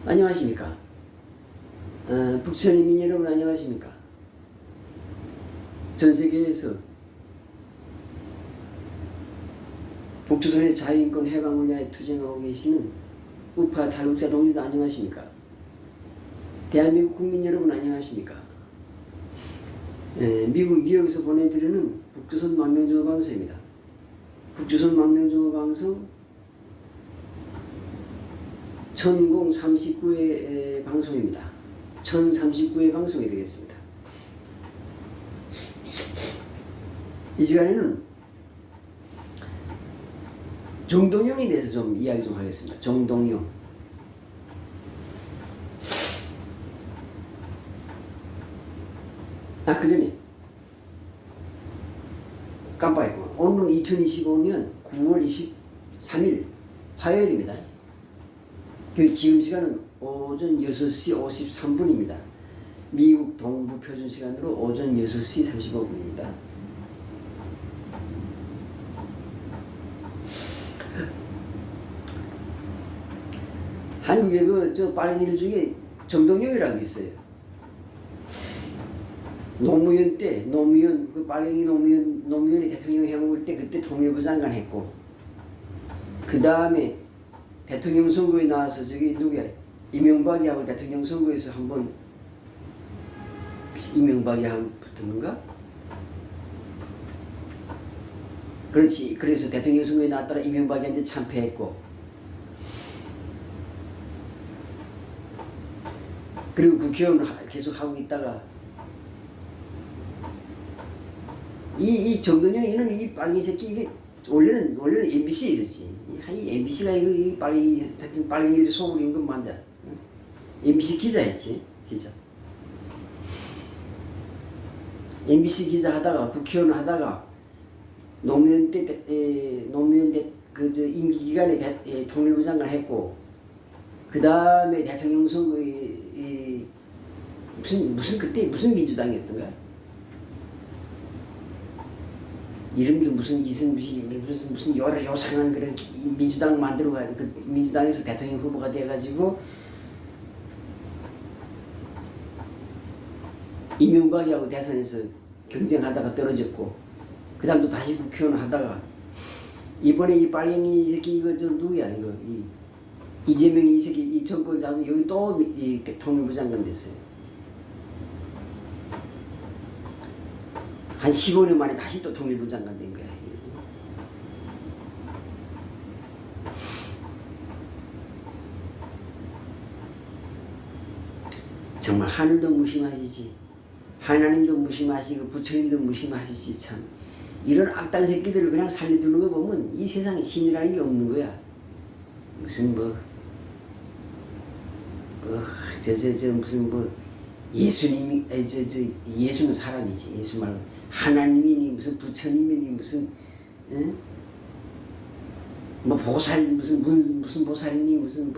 안녕하십니까. 북천인민 여러분 안녕하십니까. 전세계에서 북조선의 자유인권 해방을 위하여 투쟁하고 계시는 우파 탈북자 동지들 안녕하십니까. 대한민국 국민 여러분 안녕하십니까. 미국 뉴욕에서 보내드리는 북조선 망명정보방송입니다. 북조선 망명정보방송 1039회 방송입니다. 1039회 방송이 되겠습니다. 이 시간에는 정동영에 대해서 좀 이야기 좀 하겠습니다. 정동영. 그 전에 깜빡이고 오늘은 2025년 9월 23일 화요일입니다. 지금 시간은 오전 6시 53분입니다. 미국 동부 표준 시간으로 오전 6시 35분입니다. 한국에 저 빨갱이들 중에 정동영이라고 있어요. 노무현 때, 그 빨갱이 노무현이 대통령 해먹을 때 그때 통일부 장관 했고, 그 다음에 대통령 선거에 나와서 누구야? 이명박이하고 대통령 선거에서 한번 이명박이하고 붙었는가? 그렇지. 그래서 대통령 선거에 나왔다가 이명박이한테 참패했고, 그리고 국회의원 계속 하고 있다가 이 정동영 이놈 이 빨갱이 새끼 이게 원래는 MBC에 있었지. 이 MBC가 이 빨갱이들이 속을 임금 만다. MBC 기자였지. 기자. MBC 기자 하다가 국회의원 하다가 노무현 때 임기 기간에 통일부 장관 했고, 그 다음에 대통령 선거에 그때 무슨 민주당이었던가? 이름도 무슨 여러 요상한 그런 민주당 만들어가지고 그 민주당에서 대통령 후보가 돼가지고 이명박이하고 대선에서 경쟁하다가 떨어졌고, 그 다음 또 다시 국회의원 하다가 이번에 이 빨갱이 새끼 이거 누구야 이거 이재명이 이 새끼 이 정권 잡으면 여기 또 통일부 장관 됐어요. 한 15년 만에 다시 또 통일부 장관 된 거야. 정말 하늘도 무심하시지, 하나님도 무심하시고 부처님도 무심하시지. 참 이런 악당 새끼들을 그냥 살려두는 거 보면 이 세상에 신이라는 게 없는 거야. 무슨 무슨 예수님이 예수는 사람이지. 예수 말고 하나님이니 무슨 부처님이니 무슨 보살 무슨 보살이니 무슨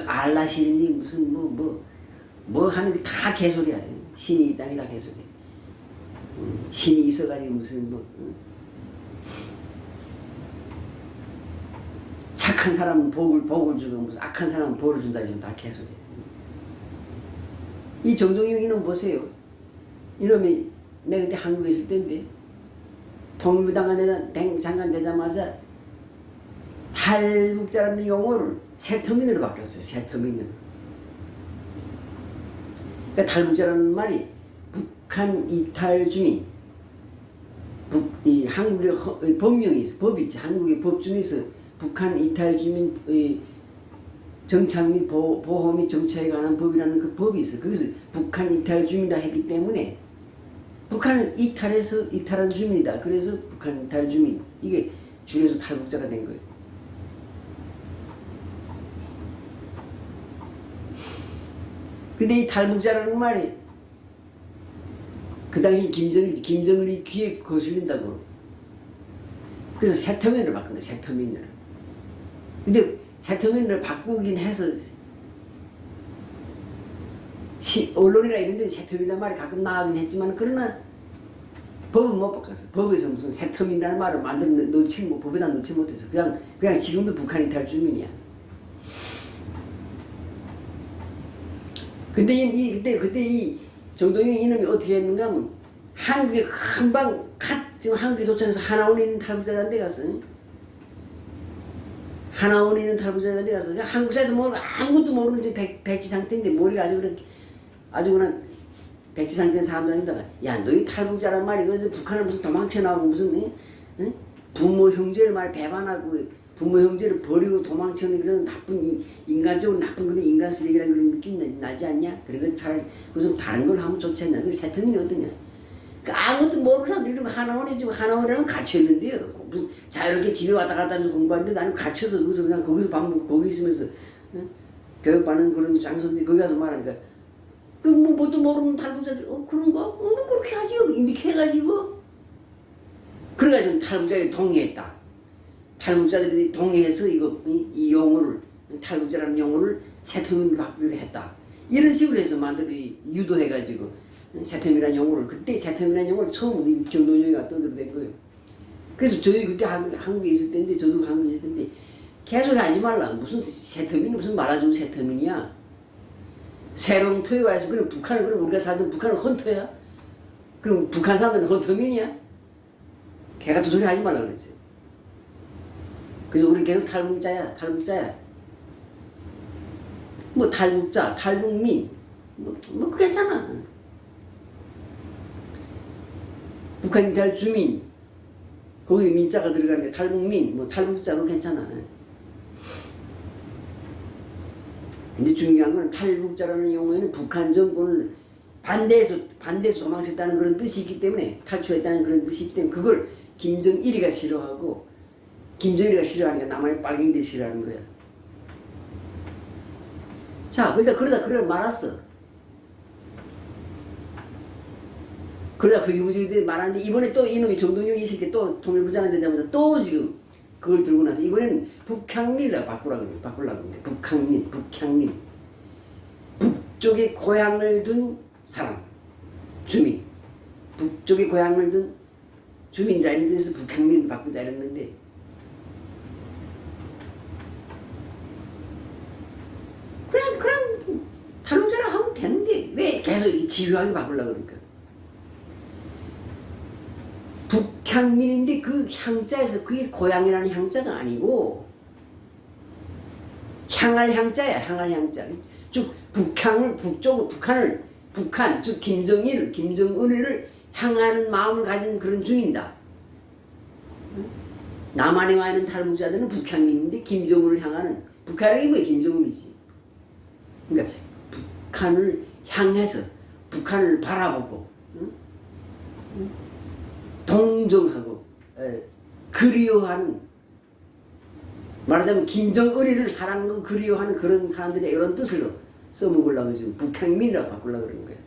알라신이니 무슨 뭐 하는 게 다 개소리야. 신이 이 땅에 다 개소리야. 신이 있어가지고 무슨 착한 사람은 복을 주고 무슨 악한 사람은 벌을 준다 지금 다 개소리야. 이 정동영 이놈 보세요. 이놈이 내가 그때 한국에 있을 때인데 통일부 장관 되자마자 탈북자라는 용어를 세터민으로 바뀌었어요. 세터민으로. 그러니까 탈북자라는 말이 북한 이탈 주민, 한국의 법령이 있어. 법이 있지. 한국의 법 중에서 북한 이탈 주민 정착 및 보호 및 정착에 관한 법이라는 그 법이 있어. 거기서 북한 이탈 주민이라 했기 때문에 북한을 이탈한 주민이다. 그래서 북한 이탈 주민, 이게 줄여서 탈북자가 된 거예요. 근데 이 탈북자라는 말이 그 당시 김정은이 귀에 거슬린다고. 그래서 세터민으로 바꾼 거야. 세터민으로. 근데 세터민으로 바꾸긴 해서 언론이나 이런 데 세터민이라는 말이 가끔 나오긴 했지만, 그러나 법은 못 바꿨어. 법에서 무슨 세터민이라는 말을 법에다 넣지 못해서 그냥 지금도 북한 이탈 주민이야. 근데 그때 이 정동영 이놈이 어떻게 했는가 하면 한국에 금방 지금 한국에 도착해서 하나원에 있는 탈북자들한테 가서 하나원에 있는 탈북자들한테 가서 한국 사람도 모르고 아무것도 모르는 지금 백지 상태인데 머리가 아주 그냥 백지 상태인 사람들한테 야 너희 탈북자란 말이 그래서 북한을 무슨 도망쳐 나오고 무슨 부모 형제를 말 배반하고 부모 형제를 버리고 도망치는 그런 나쁜 인간적으로 나쁜 그런 인간 쓰레기라는 그런 느낌 나지 않냐? 그리고 무슨 다른 걸 하면 좋지 않냐? 그 세터민이 어떠냐? 아무것도 모르는 사람들이 하나원에 지금 하나원이랑 갇혀있는데요. 무슨 자유롭게 집에 왔다 갔다 하면서 공부하는데 나는 갇혀서 거기서 그냥 거기서 밥 먹고 거기 있으면서 교육받는 그런 장소인데 거기 가서 말하니까 그 뭣도 모르는 탈북자들이 그런가? 뭐 그렇게 하지요. 이렇게 해가지고 그래가지고 탈북자들이 동의했다. 탈북자들이 동의해서 이 용어를 탈북자라는 용어를 세터민으로 바꾸기로 했다. 이런 식으로 해서 유도해가지고 세터민이라는 용어를 그때 세터민이라는 용어를 처음 우리 정동영이가 떠들어댄 거예요. 그래서 저희 그때 한국에 있을 때인데 저도 한국에 있을 때인데 계속 하지 말라. 무슨 세터민이 무슨 말아주는 세터민이야. 새로운 토에 와서 그럼 북한을 그럼 우리가 살던 북한은 헌터야? 그럼 북한 사람들은 헌터민이야? 개 같은 소리 하지 말라 그랬어요. 그래서 우리는 계속 탈북자야. 뭐 탈북자, 탈북민, 뭐 괜찮아. 북한 이탈 주민, 거기 민자가 들어가는 게 탈북민, 뭐 탈북자도 괜찮아. 근데 중요한 건 탈북자라는 용어에는 북한 정권을 반대해서 도망쳤다는 그런 뜻이 있기 때문에 탈출했다는 그런 뜻이 있기 때문에 그걸 김정일이가 싫어하고 김정일이가 싫어하니까 남한의 빨갱이들이 싫어하는 거야. 자, 그러다 말았어. 그러다 그지그지 말하는데 이번에 또 이놈이 정동영이 이 새끼 또 통일부장을 되자면서 또 지금 그걸 들고 나서 이번에는 북향민이라고 바꾸려고 그러는데 북향민. 북쪽에 고향을 둔 사람, 주민. 북쪽에 고향을 둔 주민이라는 뜻에서 북향민을 바꾸자 이랬는데 그냥 탈북자라 하면 되는데 왜 계속 지루하게 바꾸려고 그러니까. 북향민인데 그 향자에서 그게 고향이라는 향자가 아니고 향할 향자야. 향할 향자. 즉 북한 즉 김정은을 향하는 마음을 가진 그런 주민이다. 남한에 와 있는 탈북자들은 북향민인데 김정은을 향하는 북한이 뭐야? 김정은이지. 그러니까 북한을 향해서 북한을 바라보고 동정하고 그리워하는 말하자면 김정은이를 사랑하고 그리워하는 그런 사람들의 이런 뜻으로 써먹으려고 지금 북향민이라고 바꾸려고 그러는 거예요.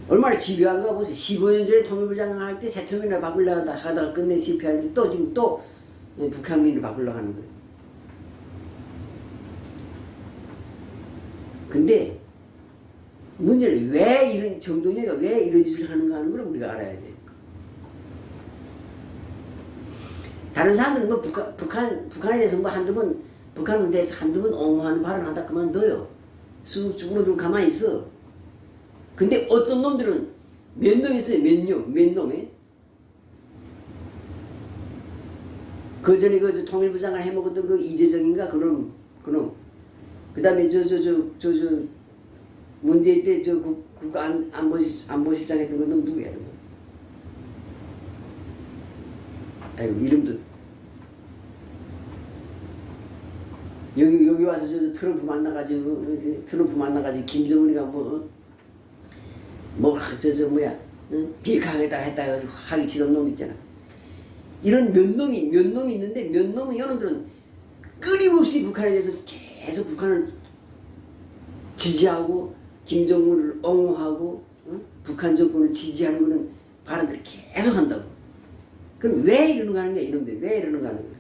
얼마나 집요한가 보세요. 15년 전에 통일부장 할 때 세터민이라고 바꾸려고 하다가 끝내 실패하는데 또 지금 또 북향민으로 바꾸려고 하는 거예요. 근데 문제는 왜 이런 정동영이가 왜 이런 짓을 하는가 하는 걸 우리가 알아야 돼. 다른 사람들은 뭐 북한에 대해서 뭐 북한에 대해서 한두 번 옹호하는 발언하다 그만둬요. 쑥 쭈그러들고 가만히 있어. 근데 어떤 놈들은 몇 놈 있어요. 몇 놈이. 그 전에 그 통일부장을 해먹었던 그 이재정인가 그놈. 그 다음에 문재인 때 안보실장 했던 건 누구야? 아이고 이름도 여기 와서 트럼프 만나가지고 김정은이가 비핵화하겠다 했다 해가지고 사기치던 놈 있잖아. 이런 몇 놈이 있는데 몇 놈은 여러분들은 끊임없이 북한에 대해서 계속 북한을 지지하고 김정은을 옹호하고 북한 정권을 지지하는 그런 발언들을 계속 한다고. 그럼 왜 이러는가 하는 거야 이놈들. 왜 이러는가 하는 거야.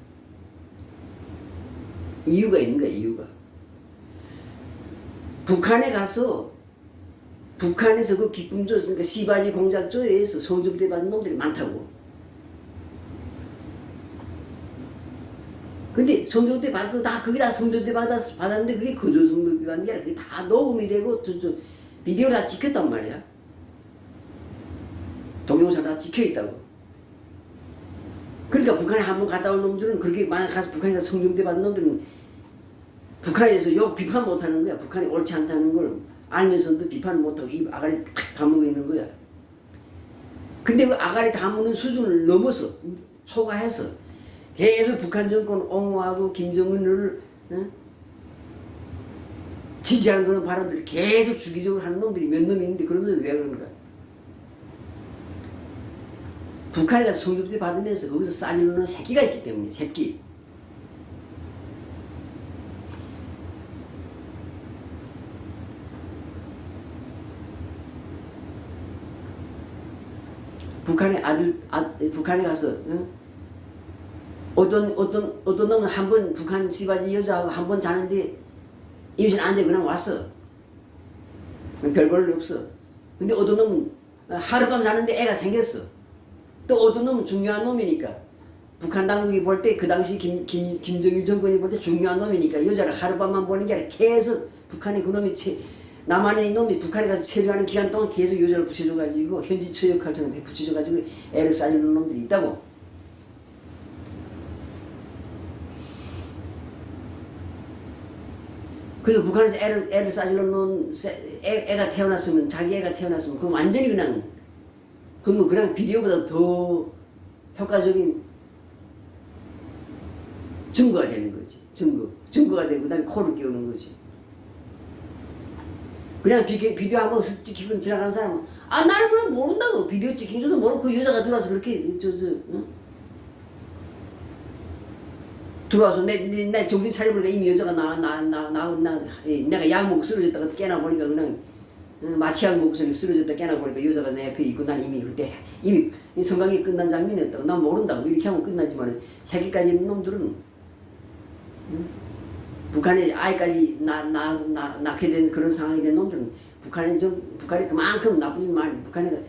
이유가 있는 거야. 이유가. 북한에 가서 북한에서 그 기쁨 줬으니까 시바지 공작 조에서 소중대 받는 놈들이 많다고. 근데 성조대 받고 다 그게 다 성조대 받았는데 그게 거저 성조대 받는 게 아니라 그게 다 녹음이 되고 저 비디오 다 찍혔단 말이야. 동영상 다 찍혀 있다고. 그러니까 북한에 한번 갔다 온 놈들은 그렇게 만약 가서 북한에서 성조대 받은 놈들은 북한에서 욕 비판 못하는 거야. 북한이 옳지 않다는 걸 알면서도 비판 못하고 입 아가리 탁 다물고 있는 거야. 근데 그 아가리 다무는 수준을 넘어서 초과해서 계속 북한 정권 옹호하고 김정은을 지지하는 그런 발언들을 계속 주기적으로 하는 놈들이 몇 놈이 있는데 그런 놈들이 왜 그런가? 북한에 가서 성접대 받으면서 거기서 싸지르는 새끼가 있기 때문에 새끼. 북한에 가서 어떤 놈은 한 번 북한 시바지 여자하고 한 번 자는데 임신 안 돼 그냥 왔어. 별 볼 일 없어. 근데 어떤 놈은 하룻밤 자는데 애가 생겼어. 또 어떤 놈은 중요한 놈이니까 북한 당국이 볼 때 그 당시 김정일 정권이 볼 때 중요한 놈이니까 여자를 하룻밤만 보는 게 아니라 계속 북한에 그 놈이 남한의 놈이 북한에 가서 체류하는 기간 동안 계속 여자를 붙여줘가지고 현지 처역할처럼 붙여줘가지고 애를 싸주는 놈들이 있다고. 그래서 북한에서 애를 싸주는 놈 애가 태어났으면 자기 애가 태어났으면 그럼 완전히 그냥 비디오보다 더 효과적인 증거가 되는 거지. 증거가 되고 그다음에 코를 끼우는 거지. 그냥 비디오 한번 찍히고 지나간 사람은 나는 그냥 모른다고. 비디오 찍힌 줄도 모르고 그 여자가 들어와서 그렇게 응? 들어와서 내 정신 차려보니까 이미 여자가 내가 약 먹고 쓰러졌다가 깨나 보니까 그냥 마취약 먹고 쓰러졌다 깨나 보니까 여자가 내 옆에 있고 난 이미 그때 이미 성관계 끝난 장면이었다고. 난 모른다고. 이렇게 하면 끝나지만 새끼까지 있는 놈들은 북한에 아이까지 낳게 된 그런 상황이 된 놈들은 북한에 그만큼 나쁜 짓 많이 북한에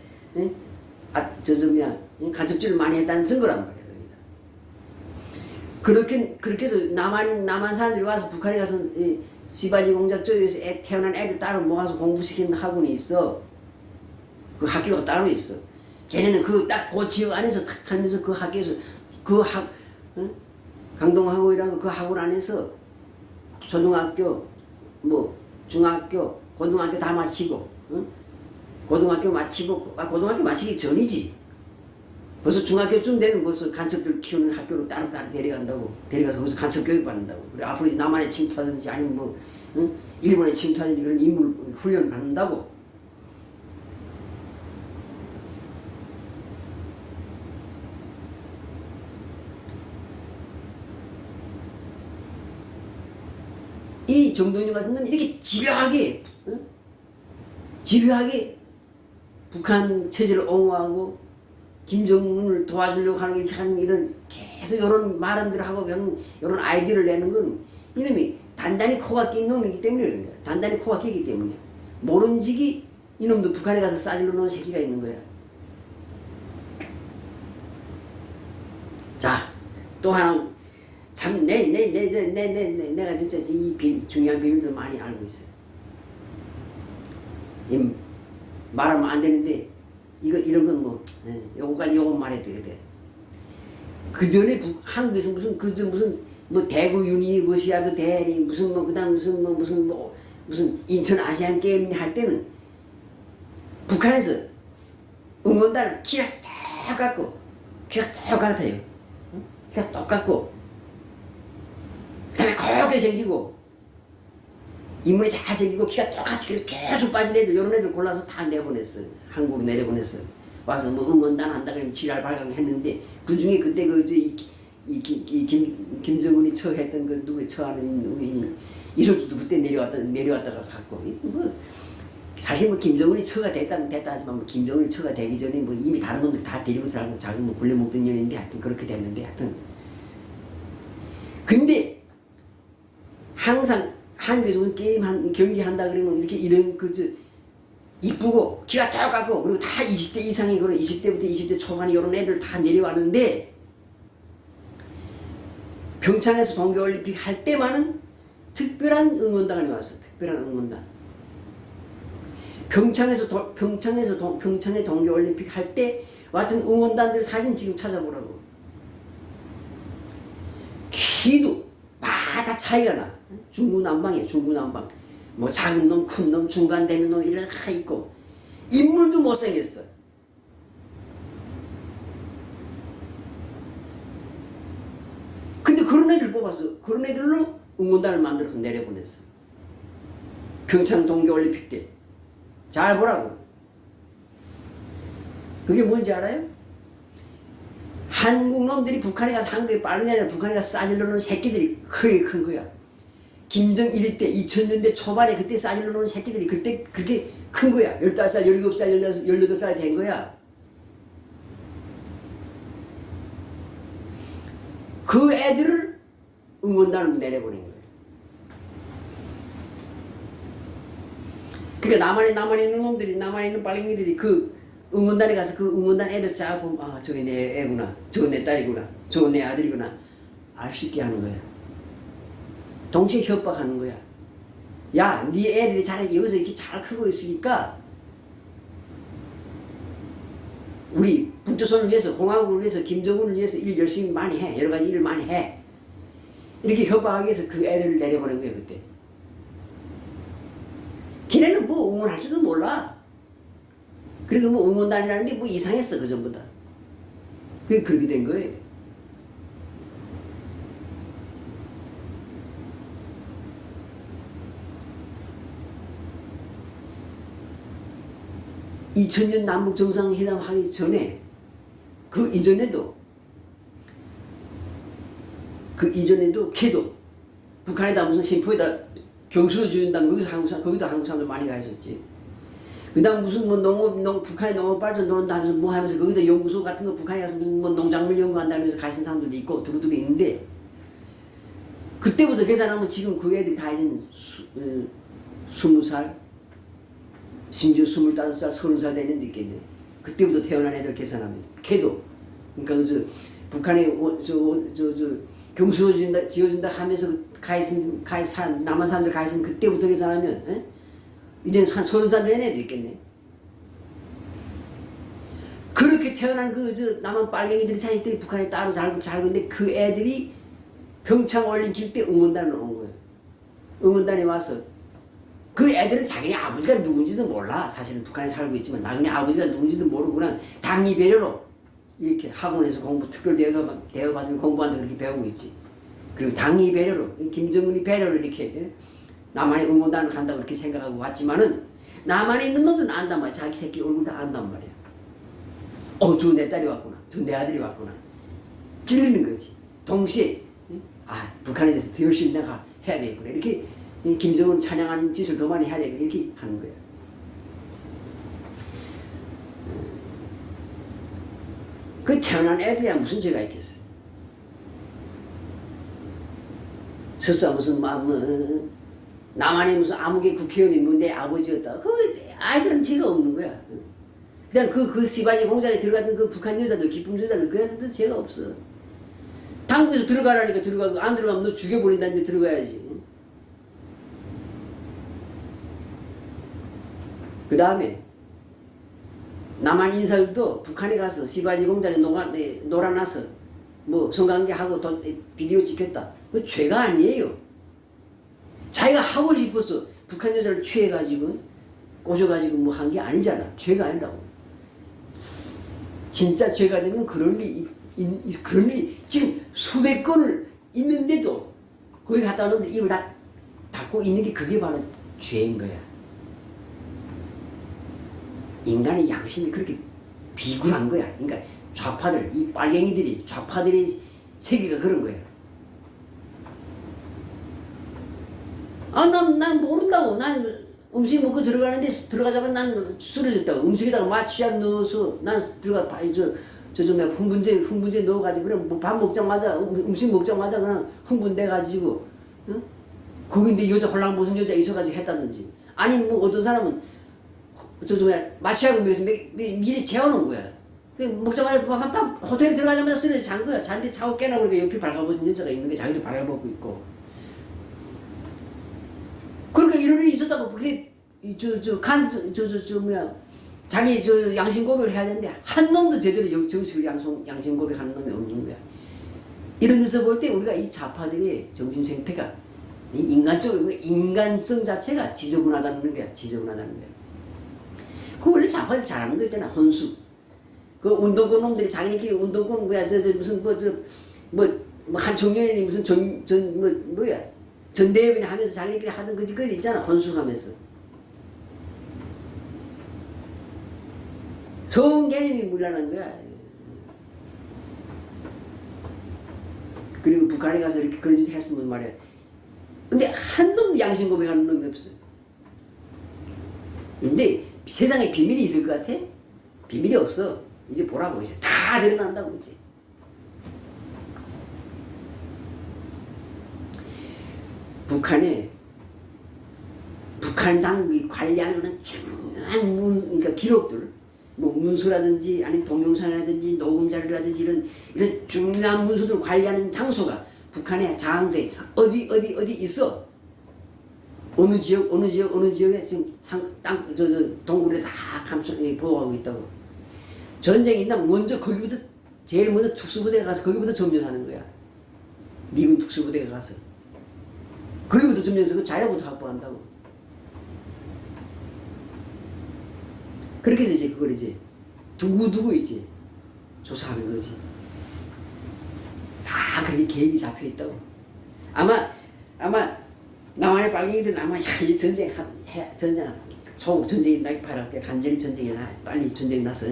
간첩질을 많이 했다는 증거란 말이야. 그렇게 해서 남한 사람들이 와서 북한에 가서 시바지 공작 쪽에서 태어난 애들 따로 모아서 공부시키는 학원이 있어. 그 학교가 따로 있어. 걔네는 그 지역 안에서 탁 살면서 그 학교에서 강동학원이라고 그 학원 안에서 초등학교, 중학교, 고등학교 다 마치고, 고등학교 마치기 전이지. 벌써 중학교쯤 되면 벌써 간첩들 키우는 학교로 따로 데려가서 거기서 간첩 교육 받는다고. 그래 앞으로 남한에 침투하든지 아니면 일본에 침투하든지 그런 인물 훈련을 받는다고. 이 정동영 같은 놈이 이렇게 집요하게 북한 체제를 옹호하고 김정은을 도와주려고 하는 이런 계속 이런 말들을 하고 이런 아이디어를 내는 건 이놈이 단단히 코가 낀 놈이기 때문에 그런 거야. 단단히 코가 끼기 때문에. 모른지기 이놈도 북한에 가서 싸질러 놓은 새끼가 있는 거야. 자, 또 하나 참 내가 진짜 이 중요한 비밀들 많이 알고 있어요. 말하면 안 되는데 이런 건 요건 말해도 돼. 그 전에 한국에서 무슨 대구 유니버시아드 대리 무슨 인천 아시안 게임 할 때는 북한에서 응원단을 키가 똑같아요. 키가 똑같고 그 다음에 그렇게 생기고 인물이 잘생기고 키가 똑같이 쭉쭉 빠진 애들 이런 애들 골라서 다 내보냈어요. 한국으로 내려보냈어요. 와서 응원단 한다 그러면 지랄 발광했는데 그 중에 그때 김정은이 처했던 그 누구 처하는 이소주도 그때 내려왔다가 갔고 사실 김정은이 처가 됐다 하지만 김정은이 처가 되기 전에 이미 다른 놈들 다 데리고 자기 굴려먹던 년인데 하여튼 그렇게 됐는데 하여튼 근데 항상 한국에서 게임 경기 한다 그러면 이렇게 이런 이쁘고 키가 똑같고 그리고 다 20대 이상이 그런 20대부터 20대 초반에 이런 애들 다 내려왔는데 평창에서 동계올림픽 할 때만은 특별한 응원단이 왔어. 특별한 응원단. 평창의 동계올림픽 할 때 왔던 응원단들 사진 지금 찾아보라고. 키도 다 차이가 나. 중구난방이야. 중구난방. 뭐 작은 놈, 큰 놈, 중간 되는 놈 이런 다 있고 인물도 못생겼어. 근데 그런 애들 뽑았어. 그런 애들로 응원단을 만들어서 내려보냈어. 평창 동계올림픽 때. 잘 보라고. 그게 뭔지 알아요? 한국 놈들이 북한에 가서 한국에 빠른 게 아니라 북한에 가서 싸질러 놓은 새끼들이 크게 큰 거야. 김정일 때 2000년대 초반에 그때 싸질러 놓은 새끼들이 그때 그렇게 큰 거야. 15살, 17살, 18살 된 거야. 그 애들을 응원단으로 내려보낸 거예요. 그러니까 남한에 있는 놈들이, 남한에 있는 빨갱이들이 그 응원단에 가서 그 응원단 애들 쫙 보면 아 저게 내 애구나, 저거 내 딸이구나, 저거 내 아들이구나 알 수 있게 하는 거야. 동시에 협박하는 거야. 야, 네 애들이 잘 여기서 이렇게 잘 크고 있으니까 우리 북조선을 위해서, 공화국을 위해서, 김정은을 위해서 일 열심히 많이 해. 여러 가지 일을 많이 해. 이렇게 협박하기 위해서 그 애들을 내려보낸 거예요, 그때. 걔네는 뭐 응원할 줄도 몰라. 그리고 뭐 응원단이라는 게 뭐 이상했어, 그 전부 다. 그게 그렇게 된 거예요. (2000년) 남북 정상회담 하기 전에 그 이전에도 걔도 북한에다 무슨 심포에다 경수를 지은다면 거기도 한국 사람들 많이 가 있었지. 그 다음 무슨 뭐 북한에 농업 발전 논다면서 뭐 하면서 거기다 연구소 같은 거 북한에 가서 무슨 뭐 농작물 연구한다면서 가신 사람들도 있고 두루두루 있는데, 그때부터 계산하면 지금 그 애들이 다 이제 20살 심지어 25살 30살 되는 데 있겠네. 그때부터 태어난 애들 계산하면 걔도 그러니까 북한에 경수소 지어준다 하면서 남한 사람들 가 있으면 그때부터 계산하면 이제는 한 30살 된 애도 있겠네. 그렇게 태어난 남한 빨갱이들이 자기들이 북한에 따로 살고 있는데 그 애들이 평창 올림픽 때 응원단을 온 거예요. 응원단에 와서 그 애들은 자기네 아버지가 누군지도 몰라. 사실은 북한에 살고 있지만 나중에 아버지가 누군지도 모르고 그냥 당위 배려로 이렇게 학원에서 특별 대우받으면 공부한다 그렇게 배우고 있지. 그리고 당위 배려로 김정은이 배려를 이렇게 남한에 응원단을 간다고 그렇게 생각하고 왔지만은 남한에 있는 놈들은 안단 말이야. 자기 새끼 얼굴 다 안단 말이야. 저 내 딸이 왔구나. 저 내 아들이 왔구나. 찔리는 거지. 동시에 북한에 대해서 더 열심히 내가 해야 되겠구나. 이렇게 김정은 찬양하는 짓을 더 많이 해야 되겠구나. 이렇게 하는 거야. 그 태어난 애들이야 무슨 죄가 있겠어. 설사 무슨 남한에 무슨 아무개 국회의원이 내 아버지였다. 그 아이들은 죄가 없는 거야. 그냥 그 시바지 공장에 들어갔던 그 북한 여자들, 기품 여자들, 그 애들도 죄가 없어. 당국에서 들어가라니까 들어가고, 안 들어가면 너 죽여버린다는데 들어가야지. 그 다음에 남한 인사들도 북한에 가서 시바지 공장에 놀아나서 뭐 성관계하고 비디오 찍혔다. 그 죄가 아니에요. 자기가 하고 싶어서 북한 여자를 취해가지고 꼬셔가지고 뭐 한 게 아니잖아. 죄가 아니라고. 진짜 죄가 되면 그런 일이 지금 수백 건을 있는데도 거기 갔다 오는데 입을 다 닫고 있는 게 그게 바로 죄인 거야. 인간의 양심이 그렇게 비굴한 거야. 그러니까 이 빨갱이들이, 좌파들의 세계가 그런 거야. 난 모른다고. 난 음식 먹고 들어가는데 들어가자마자 난 쓰러졌다고. 음식에다가 마취약 넣어서 난 흥분제 넣어가지고 그냥 뭐 밥 먹자마자 음식 먹자마자 그냥 흥분돼가지고 거기 여자 홀랑 무슨 여자 있어가지고 했다든지. 아니 뭐 어떤 사람은 마취약을 위해서 미리 재워놓은 거야. 먹자마자 밤 호텔에 들어가자마자 쓰러져 잔 거야. 잔데 자고 깨나보니까 옆에 발가벗은 여자가 있는 게 자기도 발가벗고 있고. 그러니까 이런 일이 있었다고. 그게 뭐야 자기 양심 고백을 해야 되는데 한 놈도 제대로 정식으로 양심 고백하는 놈이 없는 거야. 이런 데서 볼 때 우리가 이 좌파들의 정신 생태가 인간적으로 인간성 자체가 지저분하다는 거야. 지저분하다는 거야. 그 원래 좌파들 잘하는 거 있잖아. 혼수. 그 운동권 놈들이 자기네끼리 운동권 뭐야 무슨 한총련이 무슨 뭐야 전대협이나 하면서 자기네끼리 하던 그 짓거리 있잖아. 혼수하면서. 성 개념이 물란한 거야. 그리고 북한에 가서 이렇게 그런 짓 했으면 말이야. 근데 한 놈도 양심 고백하는 놈이 없어. 근데 세상에 비밀이 있을 것 같아? 비밀이 없어. 이제 보라고 이제 다 드러난다고 이제. 북한 당국이 관리하는 중요한 그러니까 기록들, 뭐 문서라든지 아니면 동영상이라든지 녹음 자료라든지 이런 중요한 문서들 관리하는 장소가 북한의 장대 어디 있어. 어느 지역에 지금 동굴에 다 보호하고 있다고. 전쟁이 있나 먼저 거기부터 제일 먼저 특수부대가 가서 거기부터 점령하는 거야. 미군 특수부대가 가서 거기부터 점령해서 그 자료부터 확보한다고. 그렇게 해서 이제 그걸 이제 두고두고 이제 조사하는 거지. 다 그렇게 계획이 잡혀 있다고. 아마 남한의 빨갱이들은 아마 이 소국 전쟁이 나기 바랄 때 간절히 전쟁이 나 빨리 전쟁이 나서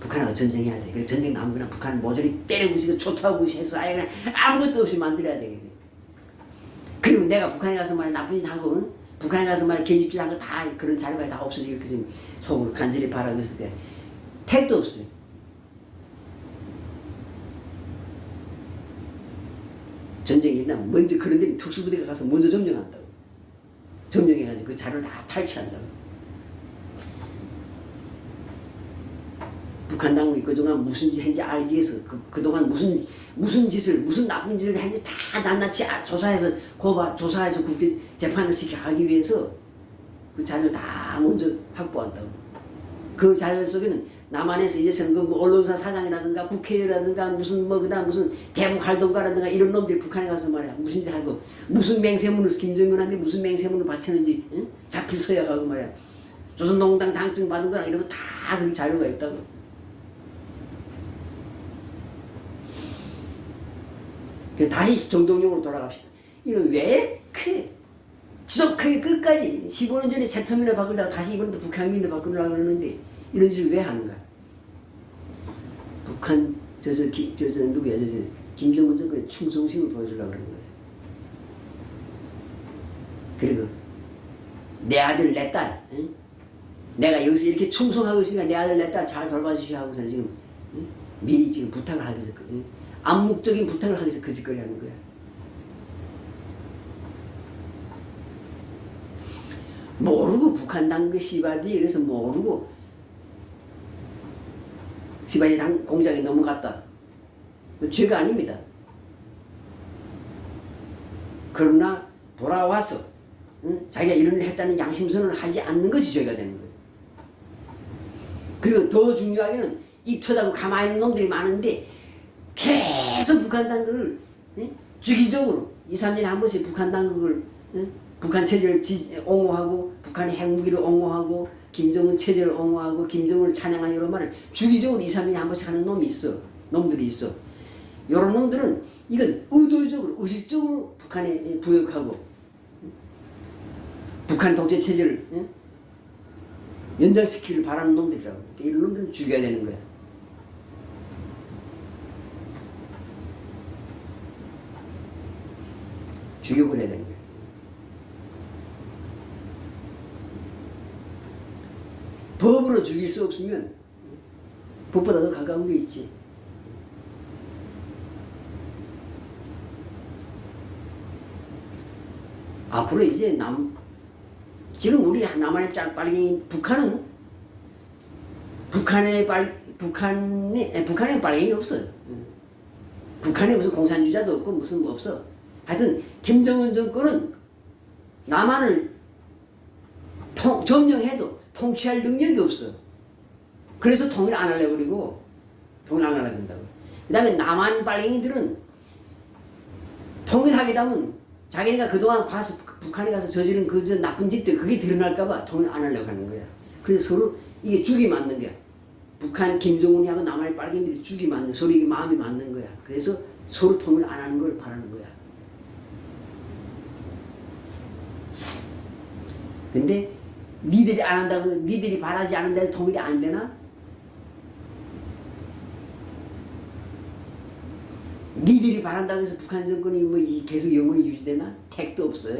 북한하고 전쟁해야 돼. 그래 전쟁 나면 그냥 북한을 모조리 때려부시고 초토화부시 해서 아예 그냥 아무것도 없이 만들어야 되겠네. 그리고 내가 북한에 가서 말이야 나쁜 짓 하고 북한에 가서 말이야 계집질 한 거 다 그런 자료가 다 없어지게 이렇게 지금 속으로 간절히 바라고 있을 때 택도 없어요. 전쟁이 일어나면 먼저 그런 데 특수부대가 가서 먼저 점령한다고. 점령해가지고 그 자료를 다 탈취한다고. 북한 당국이 그동안 무슨 짓 했는지 알기 위해서 그동안 무슨 짓을 무슨 나쁜 짓을 했는지 다 낱낱이 조사해서 국제 재판을 하기 위해서 그 자료를 다 먼저 확보한다고. 그 자료 속에는 남한에서 이제처럼 그 언론사 사장이라든가 국회의원이라든가 그다음 무슨 대북 활동가라든가 이런 놈들이 북한에 가서 말이야 무슨 짓 하고 무슨 맹세문을 김정은한테 무슨 맹세문을 바쳤는지 응? 잡힐 서약하고 말이야 조선농당 당증 받은 거랑 이런 거 다 그 자료가 있다고. 그래서 다시 정동용으로 돌아갑시다. 이건 왜 이렇게 지속하게 끝까지 15년 전에 세터민을 바꾸다가 다시 이번에도 북한민을 바꾸려고 그러는데 이런 짓을 왜 하는 거야? 북한 누구야 김정은 정권의 충성심을 보여주려고 그러는 거야. 그리고 내 아들 내 딸 응? 내가 여기서 이렇게 충성하고 있으니까 내 아들 내 딸 잘 돌봐주시오 하고서 지금 응? 미리 지금 부탁을 하기 위해서 응? 암묵적인 부탁을 하기 위해서 그 짓거리 하는 거야. 모르고 북한 당국의 시바디 여기서 모르고 시바디 공장에 넘어갔다. 죄가 아닙니다. 그러나 돌아와서 응? 자기가 이런 일을 했다는 양심선언을 하지 않는 것이 죄가 되는 거예요. 그리고 더 중요하게는 입 쳐다고 가만히 있는 놈들이 많은데 계속 북한 당국을 주기적으로 2, 3년에 한 번씩 북한 당국을 북한 체제를 옹호하고 북한의 핵무기를 옹호하고 김정은 체제를 옹호하고 김정은을 찬양하는 이런 말을 주기적으로 2, 3년에 한 번씩 하는 놈들이 있어. 이런 놈들은 이건 의도적으로 의식적으로 북한에 부역하고 북한 독재 체제를 연장시키기를 바라는 놈들이라고. 이런 놈들은 죽여야 되는 거야. 죽여버려야 되는 거야. 법으로 죽일 수 없으면 법보다 더 가까운 게 있지. 앞으로 이제 지금 우리 남한의 빨갱이 북한은 북한에 빨갱이 없어. 북한에 무슨 공산주의자도 없고 무슨 뭐 없어. 하여튼 김정은 정권은 남한을 점령해도 통치할 능력이 없어. 그래서 통일 안 하려고 그러고 통일 안 하려고 한다고. 그 다음에 남한 빨갱이들은 통일하게 되면 자기네가 그동안 봐서 북한에 가서 저지른 그 나쁜 짓들 그게 드러날까봐 통일 안 하려고 하는 거야. 그래서 서로 이게 죽이 맞는 거야. 북한 김정은이하고 남한의 빨갱이들이 죽이 맞는 서로 이게 마음이 맞는 거야. 그래서 서로 통일 안 하는 걸 바라는 거야. 근데 니들이 안 한다고 니들이 바라지 않는다고 통일이 안 되나? 니들이 바란다고 해서 북한 정권이 뭐 계속 영원히 유지되나? 택도 없어.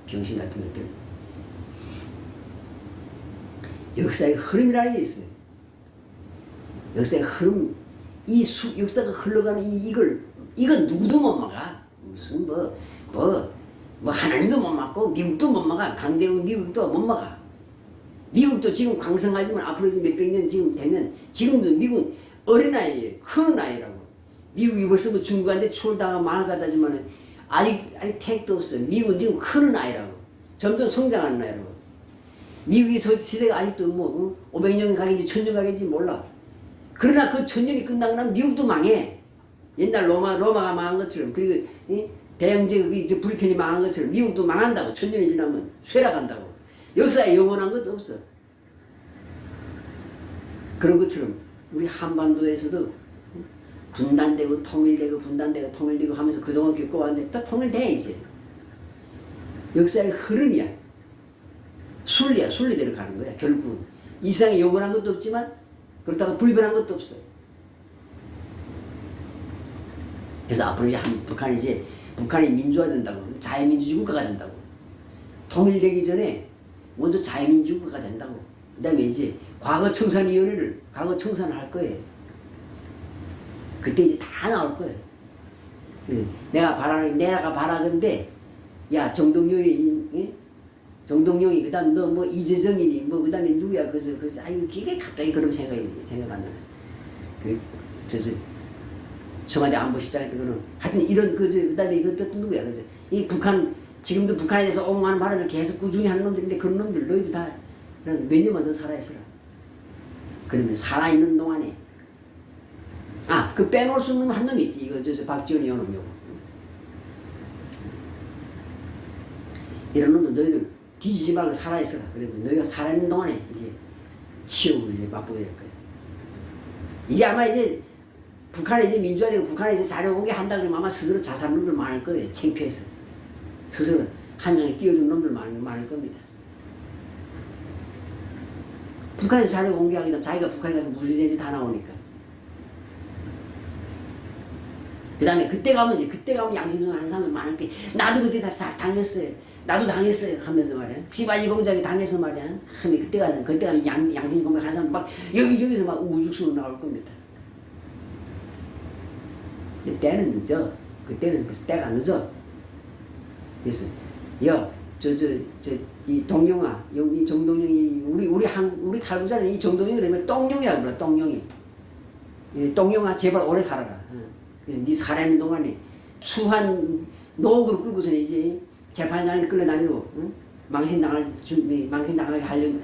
병신 같은 것들. 역사의 흐름이라는 게 있어요. 역사의 흐름, 역사가 흘러가는 이건 누구도 못 막아. 무슨 하나님도 못 막고 미국도 못 막아. 강대국 미국도 못 막아. 미국도 지금 강성하지만 앞으로 몇백 년 지금 되면 지금도 미국은 어린아이예요. 큰 아이라고. 미국이 벌써 뭐 중국한테 추월당하고 망할 것 같지만 아직 택도 없어. 미국은 지금 큰 아이라고. 점점 성장하는 아이라고. 미국의 시대가 아직도 500년 가겠지 1000년 가겠지 몰라. 그러나 그 1000년이 끝나고 나면 미국도 망해. 옛날 로마가 망한 것처럼. 그리고 대영제국이 불편이 망한 것처럼 미국도 망한다고. 1000년이 지나면 쇠락한다고. 역사에 영원한 것도 없어. 그런 것처럼 우리 한반도에서도 분단되고 통일되고 분단되고 통일되고 하면서 그동안 겪어왔는데 또 통일돼 이제. 역사의 흐름이야. 순리야. 순리대로 가는 거야. 결국은. 이 세상에 영원한 것도 없지만 그렇다고 불변한 것도 없어. 그래서 앞으로 북한이 민주화된다고. 자유민주주의 국가가 된다고. 통일되기 전에 먼저 자유민주주의 국가가 된다고. 그 다음에 이제 과거청산위원회를 과거청산을 할 거예요. 그때 이제 다 나올 거예요. 그래서 내가 바라건데 야 정동영이 그 다음 너 뭐 이재정이니 뭐 그 다음에 누구야 그래서 아이고 그게 갑자기 그런 생각 안 나네. 청와대 안보실장한테 그런 하여튼 이런 그 다음에 이것도 또 누구야 그래서 이 지금도 북한에 대해서 옹호하는 발언을 계속 꾸준히 하는 놈들인데 그런 놈들 너희들 다 몇 년만 더 살아있어라. 그러면 살아있는 동안에 그 빼놓을 수 없는 한 놈이 있지. 이거 박지원이 요놈 요거. 이런 놈들 너희들 뒤지지 말고 살아있어라. 그러면 너희가 살아있는 동안에 이제 치욕을 이제 맛보게 될 거야. 이제 아마 이제 북한에 이제 민주화되고 북한에 이제 자료 공개한다 그러면 아마 스스로 자살한 놈들 많을 거예요. 창피해서. 스스로 한장에 띄워준 놈들 많을 겁니다. 북한에서 자료 공개하게 되면 자기가 북한에 가서 무슨 일인지 다 나오니까. 그 다음에 그때 가면 양심성 하는 사람들 많을 게 나도 그때 다 당했어요. 나도 당했어요. 하면서 말이야. 시바지 공장에 당해서 말이야. 그때 가면 양심성 공백 하는 사람 막 여기저기서 막 우죽순으로 나올 겁니다. 근데 때는 늦어. 그때는 벌써 때가 늦어. 그래서 이 동용아, 이 정동영이 우리 탈북자는 이 정동영이 그러면 똥용이라 불러. 똥용이. 똥용아 제발 오래 살아라. 그래서 네 살아있는 동안에 추한 노역으로 끌고서는 이제 재판장에 끌려다니고 망신당하게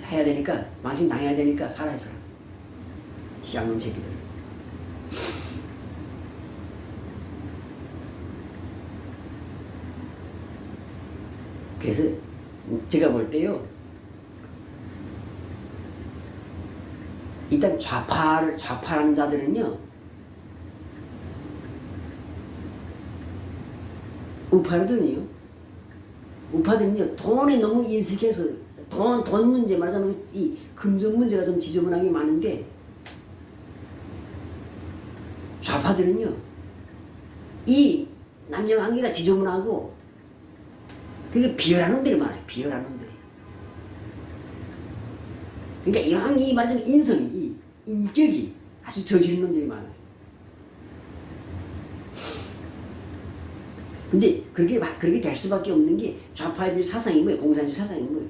해야 되니까 망신당해야 되니까 살아있어라. 쌍놈 새끼들. 그래서 제가 볼 때요. 일단 좌파라는 자들은요. 우파들은요 돈에 너무 인식해서 돈 문제 말하자면 이 금전 문제가 좀 지저분하게 많은데 좌파들은요 이 남녀관계가 지저분하고 그게 비열한 놈들이 많아요. 비열한 놈들이. 그러니까 이 말하자면 인성이 이 인격이 아주 저지른 놈들이 많아요. 근데 그렇게 될 수밖에 없는 게 좌파애들 사상이 뭐예요? 공산주의 사상이 뭐예요?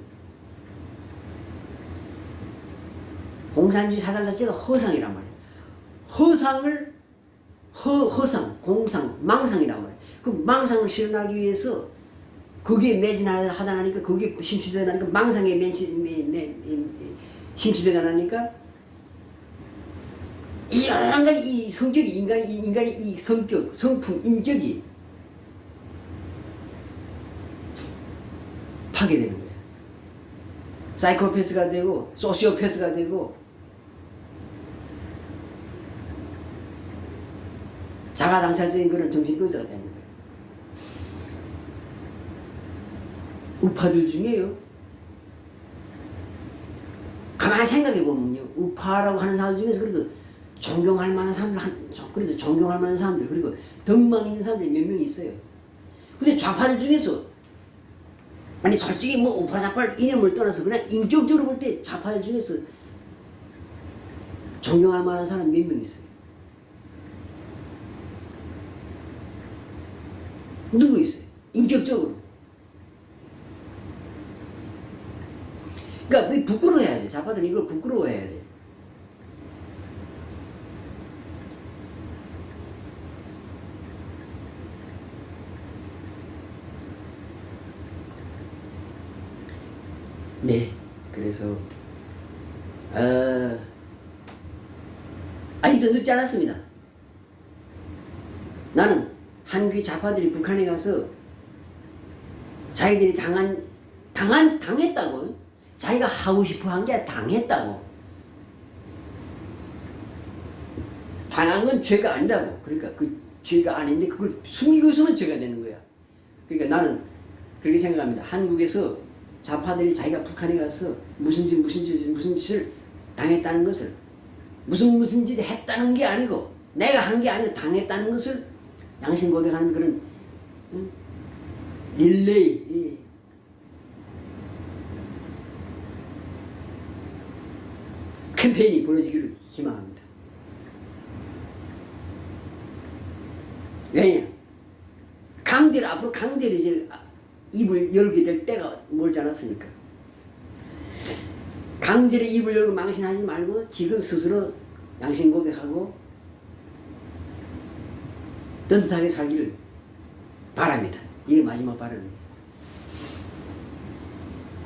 공산주의 사상 자체가 허상이란 말이에요. 허상을 허상, 공상, 망상이라고 해요. 그 망상을 실현하기 위해서 거기에 매진하다 나니까 거기에 심취되다 나니까 망상에 심취되다 나니까 이 인간이 이 성격이 인간이 이 성격, 성품, 인격이 파괴되는 거예요. 사이코패스가 되고 소시오패스가 되고 자가당착적인 그런 정신병자가 되는 거예요. 우파들 중에요. 가만히 생각해 보면요. 우파라고 하는 사람 중에서 그래도 존경할 만한 사람들, 그래도 존경할 만한 사람들, 그리고 덕망 있는 사람들이 몇 명 있어요. 근데 좌파들 중에서, 아니, 솔직히 뭐 우파 좌파를 이념을 떠나서 그냥 인격적으로 볼 때 좌파들 중에서 존경할 만한 사람 몇 명 있어요. 누구 있어요? 인격적으로. 그러니까 부끄러워해야 돼. 좌파들은 이걸 부끄러워해야 돼. 네, 그래서 아직도 늦지 않았습니다. 나는 한국의 좌파들이 북한에 가서 자기들이 당했다고. 자기가 하고 싶어 한 게 당했다고. 당한 건 죄가 아니라고. 그러니까 그 죄가 아닌데 그걸 숨기고 있으면 죄가 되는 거야. 그러니까 나는 그렇게 생각합니다. 한국에서 좌파들이 자기가 북한에 가서 무슨 짓을 당했다는 것을 무슨 짓을 했다는 게 아니고 내가 한 게 아니고 당했다는 것을 양심 고백하는 그런 릴레이 캠페인이 벌어지기를 희망합니다. 왜냐? 앞으로 강제로 이제 입을 열게 될 때가 멀지 않았으니까. 강제로 입을 열고 망신하지 말고 지금 스스로 양심 고백하고 떳떳하게 살기를 바랍니다. 이게 마지막 발언입니다.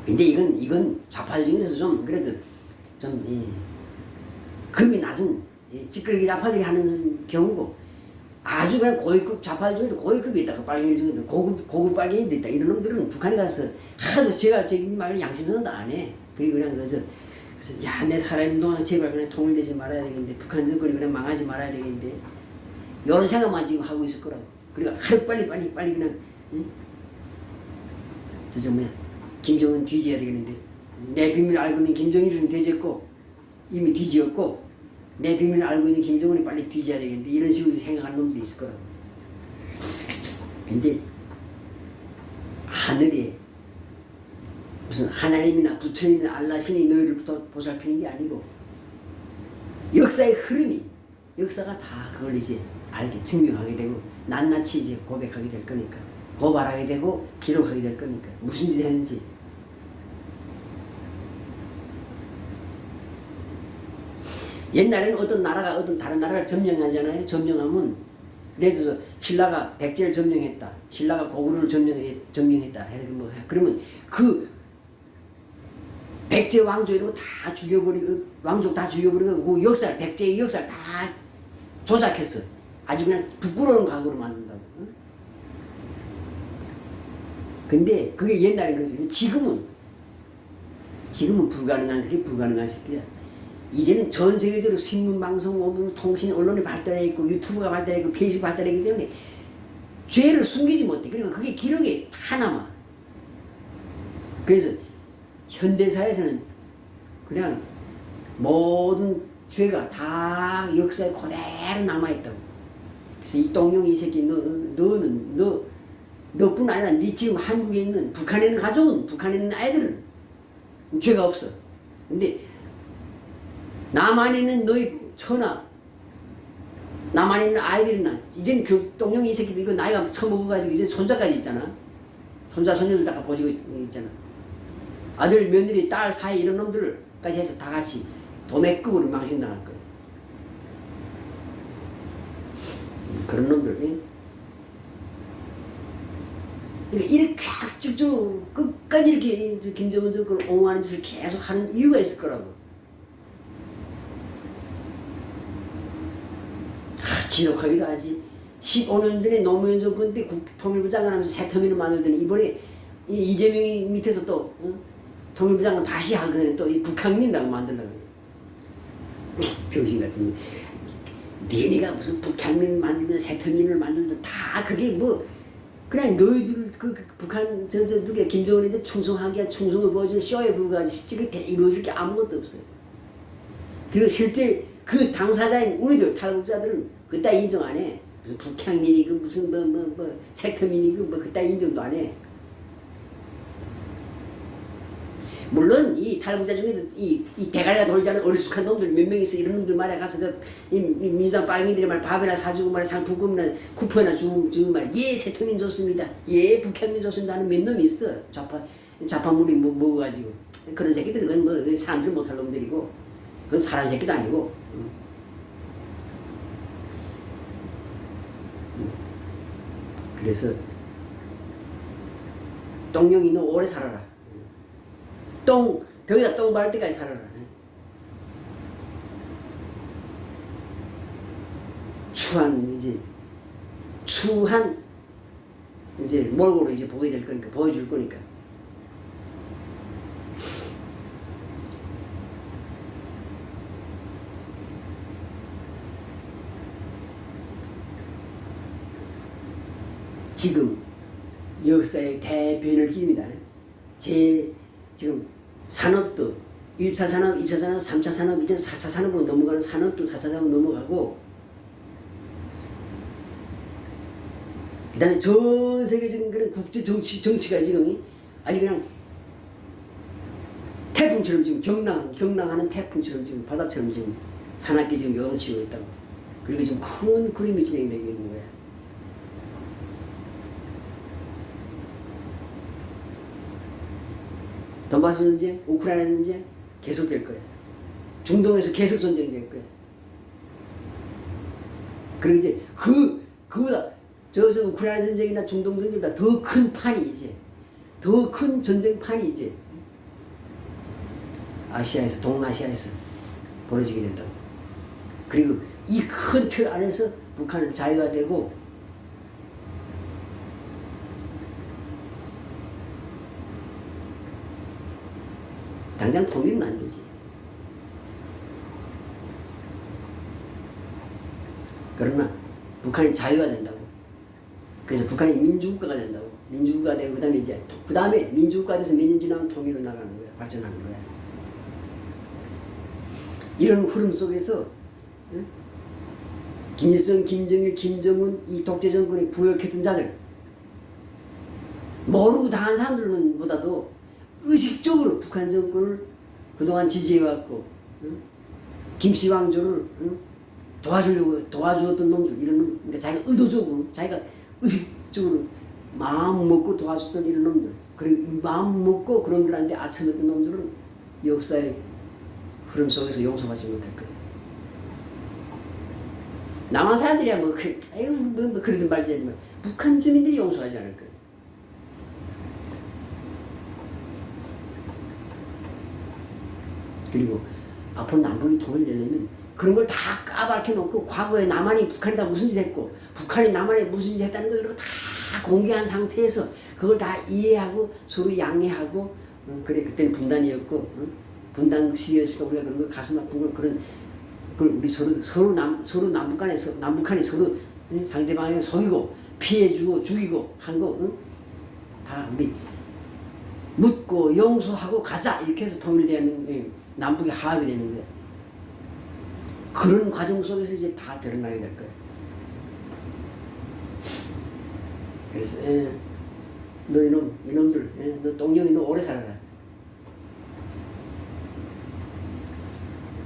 근데 이건 좌파들 중에서 좀 그래도 좀 급이 낮은 찌끄러기 좌파들이 하는 경우고 아주 그냥 고위급 좌파들 중에도 고위급이 있다. 그 빨갱이 중에도 고급 빨갱이도 있다. 이런 놈들은 북한에 가서 하도 제가 저기 말을 양심선언도 안 해. 그리고 그냥 그래서 야, 내 살아있는 동안 제발 그냥 통일되지 말아야 되겠는데 북한 정권이 그냥 망하지 말아야 되겠는데 이런 생각만 지금 하고 있을 거라고. 그리고 하루 빨리 그냥 저 뭐야 김정은 뒤져야 되겠는데 내 비밀을 알고 있는 김정일은 뒤졌고 이미 뒤지었고 내 비밀을 알고 있는 김정은이 빨리 뒤져야 되겠는데 이런 식으로 생각하는 놈들이 있을 거라고. 근데 하늘에 무슨 하나님이나 부처님이나 알라신이 너희를 보살피는 게 아니고 역사의 흐름이 역사가 다 그걸 이제 알게 증명하게 되고 낱낱이 이제 고백하게 될 거니까 고발하게 되고 기록하게 될 거니까 무슨 짓을 했는지. 옛날에는 어떤 나라가 어떤 다른 나라를 점령하잖아요. 점령하면 예를 들어서 신라가 백제를 점령했다. 신라가 고구려를 점령했다. 그러면 그 백제 왕조 이런 거 다 죽여버리고 왕족 다 죽여버리고 그 역사 백제의 역사를 다 조작했어. 아주 그냥 부끄러운 각오로 만든다고. 응? 근데 그게 옛날에 그랬어요. 지금은 불가능한 그게 불가능한 시기야. 이제는 전 세계적으로 신문, 방송, 통신, 언론이 발달해 있고 유튜브가 발달해 있고 페이스북 발달했기 때문에 죄를 숨기지 못해. 그리고 그게 기록에 다 남아. 그래서 현대사에서는 그냥 모든 죄가 다 역사에 그대로 남아있다고. 그래서 이 똥룡이 이 새끼 너뿐 아니라 네 지금 한국에 있는 북한에 있는 가족은 북한에 있는 아이들은 죄가 없어. 근데 남한에 있는 너희 처나 남한에 있는 아이들이나 이제는 그 똥룡이 이 새끼들 이거 나이가 처먹어가지고 이제 손자까지 있잖아. 손자 손녀들 다 보지고 있잖아. 아들 며느리 딸 사이 이런 놈들까지 해서 다 같이 도매급으로 망신당할 거예요. 그런 놈들. 예? 그러니까 이렇게 쭉쭉 끝까지 이렇게 김정은 정권을 옹호하는 짓을 계속 하는 이유가 있을 거라고. 지독하기도 하지. 15년 전에 노무현 정권 때 통일부 장관 하면서 새 터미널 만들더니 이번에 이재명이 밑에서 또 통일부 장관 다시 하거든요. 또 이 북한민이라고 만들려고. 병신 같은 거. 니네가 무슨 북한민 만들든 새 터미널 만들든 다 그게 뭐 그냥 너희들 그 북한 누가 김정은한테 충성하기야 충성을 보여준 쇼에 불과하지 실제 이루어질 게 아무것도 없어요. 그리고 실제 그 당사자인 우리들 탈북자들은 그따 인정 안 해. 무슨 북향민이고 무슨 색터민이고 뭐 그따 인정도 안 해. 물론 이 탈북자 중에도 이 대가리가 돌지 않은 어리숙한 놈들 몇 명 있어. 이런 놈들 말에 가서 이 민주당 빨갱이들이 말 밥이나 사주고 말 상품권이나 쿠폰이나 주고 말 예 새통민 좋습니다. 예 북향민 좋습니다 하는 몇 놈이 있어. 좌파물이 먹어가지고. 그런 새끼들은 그건 뭐 사람들 못할 놈들이고 그건 사람 새끼도 아니고. 그래서 똥룡이 너 오래 살아라. 벽에다 똥 바를 때까지 살아라. 추한 이제 몰골로 이제 보게 될 거니까 보여줄 거니까. 지금 역사의 대변을 기입니다. 지금 산업도 1차 산업, 2차 산업, 3차 산업, 이제 4차 산업으로 넘어가는 산업도 4차 산업으로 넘어가고 그 다음에 전 세계적인 그런 국제 정치가 지금 아주 그냥 태풍처럼 지금 경랑하는 태풍처럼 지금 바다처럼 지금 사납게 지금 요동치고 있다고. 그리고 지금 큰 그림이 진행되고 있는 거야. 돈바스 전쟁, 우크라이나 전쟁 계속될 거야. 중동에서 계속 전쟁될 거야. 그리고 이제 그보다 저 우크라이나 전쟁이나 중동 전쟁보다 더 큰 판이 이제 더 큰 전쟁판이 이제 아시아에서 동아시아에서 벌어지게 된다고. 그리고 이 큰 틀 안에서 북한은 자유화되고 당장 통일은 안 되지. 그러나 북한이 자유화된다고. 그래서 북한이 민주국가가 된다고. 민주국가가 되고 그 다음에 민주국가가 돼서 몇 년 지나면 통일로 나가는 거야. 발전하는 거야. 이런 흐름 속에서 김일성, 김정일, 김정은 이 독재 정권에 부역했던 자들 모르고 당한 사람들은 보다도 의식적으로 북한 정권을 그동안 지지해왔고 김씨 왕조를 도와주었던 놈들 이런 놈들 그러니까 자기가 의도적으로 자기가 의식적으로 마음 먹고 도와줬던 이런 놈들 그리고 마음 먹고 그런 놈들한테 아첨했던 놈들은 역사의 흐름 속에서 용서받지 못할 거예요. 남한 사람들이야 뭐 그러든 말지 북한 주민들이 용서하지 않을 거예요. 그리고 앞으로 남북이 통일되려면 그런 걸 다 까발켜 놓고 과거에 남한이 북한에다 무슨 짓 했고 북한이 남한에 무슨 짓 했다는 거 이런 거 다 공개한 상태에서 그걸 다 이해하고 서로 양해하고 그래 그때는 분단이었고 분단시였으니까 우리가 그런 거 가슴 아픈 걸 그걸 우리 서로 남북한이 서로 상대방을 속이고 피해주고 죽이고 한 거 다 우리 묻고 용서하고 가자 이렇게 해서 통일되는 남북이 화합이 되는 거야. 그런 과정 속에서 이제 다 드러나게 될 거야. 그래서 너 이놈들 너 똥령이 너 오래 살아라.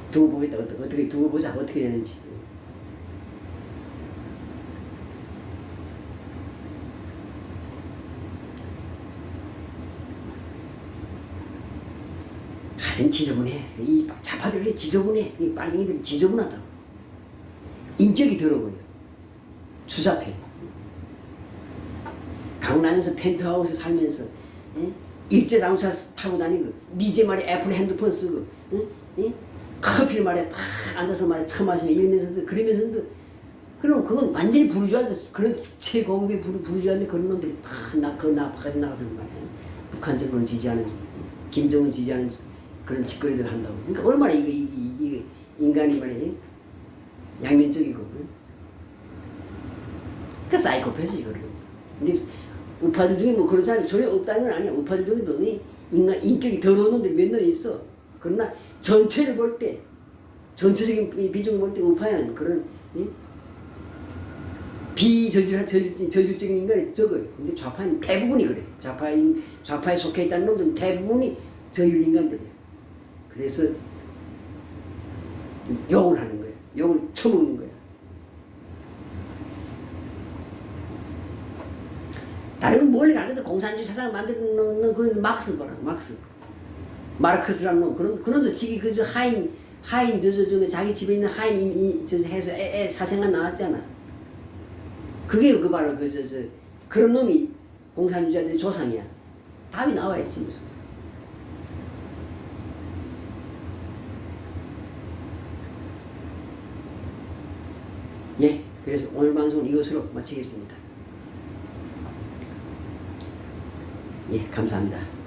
두고 보겠다. 어떻게 두고 보자. 어떻게 되는지. 하여튼 지저분해. 이 좌파들이 지저분해. 이 빨갱이들이 지저분하다고. 인격이 더러워요. 주잡해. 강남에서 펜트하우스 살면서 일제 자동차 타고 다니고 미제 말에 애플 핸드폰 쓰고 커피를 말에 탁 앉아서 말에 처마시며 이러면서도 그러면서도 그럼 그건 완전히 부르주아인데 그런 최고급의 부르주아인데 그런 놈들이 다그 나까지 나가서 말이야. 북한 정권을 지지하는 김정은 지지하는 그런 짓거리들 한다고. 그러니까 얼마나 이게 인간이 말이야 양면적이고. 그 사이코패스지 그런 놈들. 근데 우파들 중에 뭐 그런 사람이 전혀 없다는 건 아니야. 우파들 중에도 인간 인격이 더러운 놈들이 몇 명 있어. 그러나 전체를 볼 때 전체적인 비중을 볼 때 우파에는 그런 비저질적인 인간이 적어요. 근데 좌파는 대부분이 그래. 좌파에 속해 있다는 놈들은 대부분이 저질 인간들이에요. 그래서 욕을 하는 거예요. 욕을 처먹는 거예요. 다른 멀리 가는데 공산주의 세상을 만드는 그 막스 거라. 막스. 마르크스라는 놈. 그런 놈도 지기 그저 하인 자기 집에 있는 하인 해서 사생활 나왔잖아. 그게 바로 그런 놈이 공산주의자들의 조상이야. 답이 나와 있지 무슨. 예, 그래서 오늘 방송은 이것으로 마치겠습니다. 예, 감사합니다.